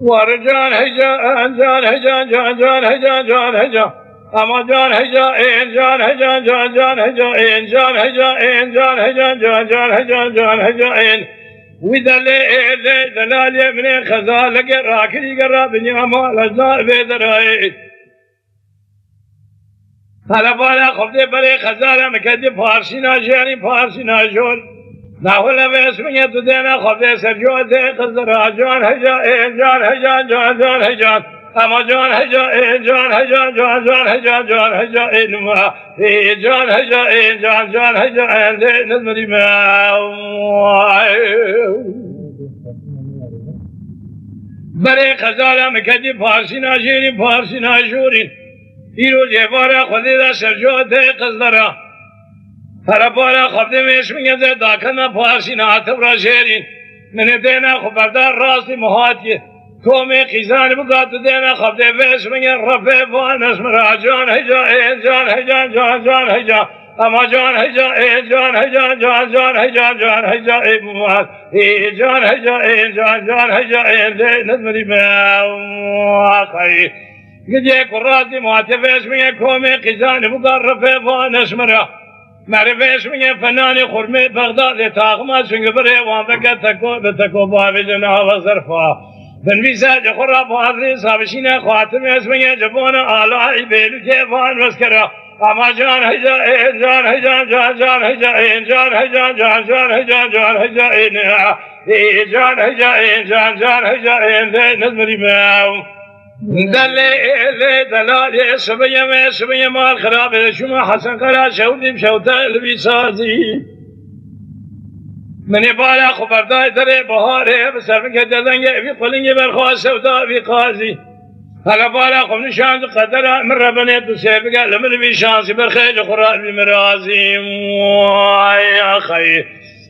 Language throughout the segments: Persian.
ورجان هجا جان هجا جان جان هجا جان هجا اما جان هجا این جان هجا جان جان هجا این جان هجا این جان هجا جان جان هجا جان هجا این ودلال من خزال راكي قرا بنيا مال اجزاء بدراي هلا بالا خفدي بري خزال مكدي فارسي ناجاني فارسي ناجول ناولا باسمي تدينا خفدي سرجود خزرا جان هجا إيه جان هجا جان جان هجا اما جان هجا إيه جان هجا جان جان هجا جان هجا إيه نما إيه جان هجا إيه جان جان هجا إيه نزمري ما بري خزال مكدي فارسي ناجاني فارسي ناجورين ایرو جوارا خودی دا سرجود قصدرا هر بارا خودی میشمینه ده داکنا پارسی ناتب را شیرین من دینا خبردار راستی محاطی کومی خیزان بگات دینا خودی میشمینه رفع وانس مرا جان هجا این جان هجا جان جان هجا اما جان هجا این جان هجا جان جان هجا جان هجا این مواد این جان هجا این جان جان هجا این ده نزمری باقی گجه قراتی معتفش میگه کومی قیزانی مقرفه وانش مرا معرفش میگه فنانی خرمی بغداد تاقما چونگه بره وان بگه تکو بابی جناب صرفا بنویسه خراب وادری سابشینه خاتمی اسمه جبان آلائی بیلو که وان مسکره اما جان هجا این جان هجا جان جان هجا این جان هجا جان جان هجا جان هجا این جان هجا این جان جان هجا این نزمری میاو دلال سبيا مال خراب شما حسن قرا شودي بشوته البيسازي من بالا خبردار دري بهاره بسر كددنگ في قلنگ برخوا سودا في قاضي هلا بالا خم نشان قدر من ربنا تسيب قال من بي شانس برخيج خراب المرازي يا اخي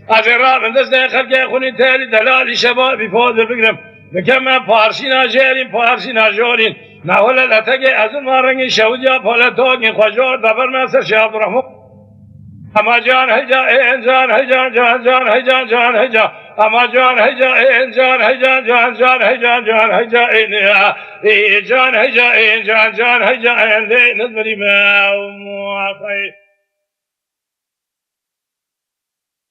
اجرا من دست خلق خوني تالي دلال شباب بفوز بقرم بكم فارسي ناجرين فارسي ناجورين ناولا لتجي أزل مارنج شوجا فلتوج خجور دبر ناصر شاب رحمه أما جان هجا إن جان هجا جان جان هجا جان هجا أما جان هجا إن جان هجا جان جان هجا جان هجا إن جان هجا إن جان جان هجا إن نزمري ما